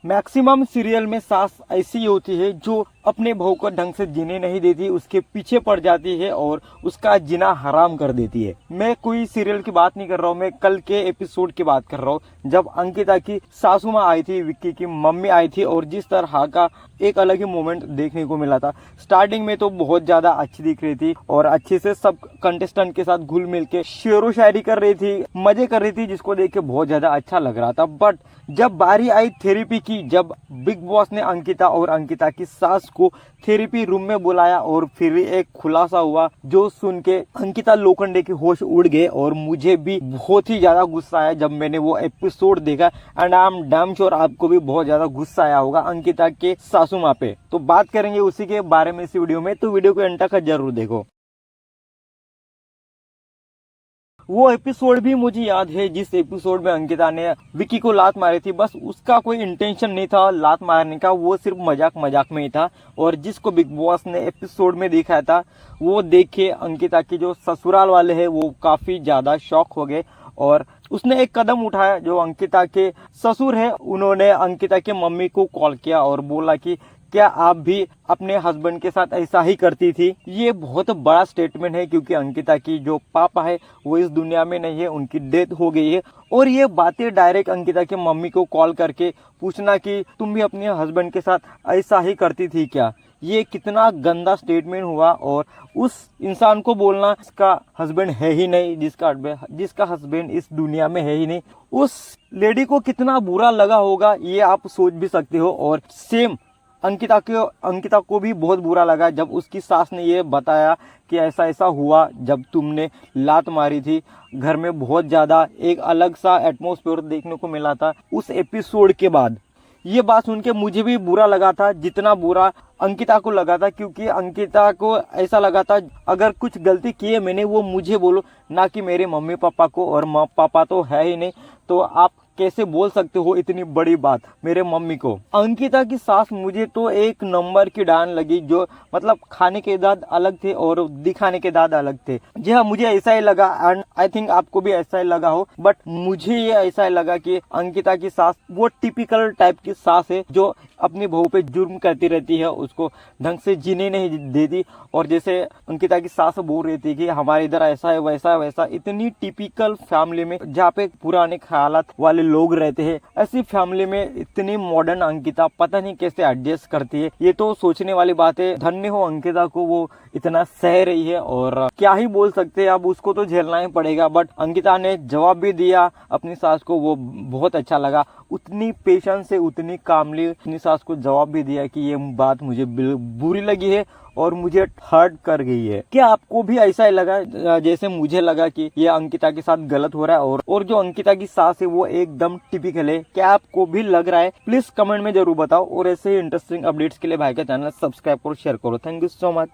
Maximum serial में सास ऐसी होती है जो अपने बहू को ढंग से जीने नहीं देती, उसके पीछे पड़ जाती है और उसका जीना हराम कर देती है। मैं कोई सीरियल की बात नहीं कर रहा हूँ, मैं कल के एपिसोड की बात कर रहा हूँ जब अंकिता की सासू माँ आई थी, विक्की की मम्मी आई थी और जिस तरह का एक अलग ही मोमेंट देखने को मिला था। स्टार्टिंग में तो बहुत ज्यादा अच्छी दिख रही थी और अच्छे से सब कंटेस्टेंट के साथ घुल मिल के शेरो शायरी कर रही थी, मजे कर रही थी, जिसको देख के बहुत ज्यादा अच्छा लग रहा था। बट जब बारी आई थेरेपी की, जब बिग बॉस ने अंकिता और अंकिता की सास को थेरेपी रूम में बुलाया और फिर एक खुलासा हुआ जो सुन के अंकिता लोखंडे के होश उड़ गए और मुझे भी बहुत ही ज्यादा गुस्सा आया जब मैंने वो एपिसोड देखा। And I am damn sure आपको भी बहुत ज्यादा गुस्सा आया होगा अंकिता के सासू माँ पे। तो बात करेंगे उसी के बारे में इस वीडियो में, तो वीडियो को एंड तक जरूर देखो। वो एपिसोड भी मुझे याद है जिस एपिसोड में अंकिता ने विकी को लात मारी थी। बस उसका कोई इंटेंशन नहीं था लात मारने का, वो सिर्फ मजाक मजाक में ही था। और जिसको बिग बॉस ने एपिसोड में दिखाया था वो देख के अंकिता की जो ससुराल वाले हैं वो काफी ज्यादा शॉक हो गए और उसने एक कदम उठाया। जो अंकिता के ससुर है उन्होंने अंकिता के मम्मी को कॉल किया और बोला कि क्या आप भी अपने हस्बैंड के साथ ऐसा ही करती थी। ये बहुत बड़ा स्टेटमेंट है क्योंकि अंकिता की जो पापा है वो इस दुनिया में नहीं है, उनकी डेथ हो गई है। और ये बातें डायरेक्ट अंकिता के मम्मी को कॉल करके पूछना कि तुम भी अपने हस्बैंड के साथ ऐसा ही करती थी क्या, ये कितना गंदा स्टेटमेंट हुआ। और उस इंसान को बोलना जिसका हस्बैंड है ही नहीं, जिसका हस्बैंड इस दुनिया में है ही नहीं, उस लेडी को कितना बुरा लगा होगा ये आप सोच भी सकते हो। और सेम अंकिता को भी बहुत बुरा लगा जब उसकी सास ने ये बताया कि ऐसा ऐसा हुआ जब तुमने लात मारी थी। घर में बहुत ज्यादा एक अलग सा एटमॉस्फेयर देखने को मिला था उस एपिसोड के बाद। ये बात सुन के मुझे भी बुरा लगा था जितना बुरा अंकिता को लगा था, क्योंकि अंकिता को ऐसा लगा था अगर कुछ गलती की है मैंने वो मुझे बोलो, ना कि मेरे मम्मी पापा को। और पापा तो है ही नहीं तो आप कैसे बोल सकते हो इतनी बड़ी बात मेरे मम्मी को। अंकिता की सास मुझे तो एक नंबर की डान लगी, जो मतलब खाने के दांत अलग थे और दिखाने के दांत अलग थे। जी हाँ, मुझे ऐसा ही लगा एंड आई थिंक आपको भी ऐसा ही लगा हो। बट मुझे ये ऐसा ही लगा कि अंकिता की सास वो टिपिकल टाइप की सास है जो अपनी बहू पे जुर्म करती रहती है, उसको ढंग से जीने नहीं देती। और जैसे अंकिता की सास बोल रही थी कि हमारे इधर ऐसा है वैसा है वैसा, इतनी टिपिकल फैमिली में जहाँ पे पुराने ख्यालात वाले लोग रहते हैं, ऐसी फैमिली में इतनी मॉडर्न अंकिता पता नहीं कैसे एडजस्ट करती है। ये तो सोचने वाली बात है। धन्य हो अंकिता को, वो इतना सह रही है और क्या ही बोल सकते हैं, अब उसको तो झेलना ही पड़ेगा। बट अंकिता ने जवाब भी दिया अपनी सास को, वो बहुत अच्छा लगा। उतनी पेशेंस से उतनी कामली अपनी सास को जवाब भी दिया कि ये बात मुझे बुरी लगी है और मुझे हर्ट कर गई है। क्या आपको भी ऐसा ही लगा जैसे मुझे लगा कि ये अंकिता के साथ गलत हो रहा है और जो अंकिता की सास है वो एकदम टिपिकल है? क्या आपको भी लग रहा है? प्लीज कमेंट में जरूर बताओ। और ऐसे ही इंटरेस्टिंग अपडेट्स के लिए भाई का चैनल सब्सक्राइब करो, शेयर करो। Thank you so much.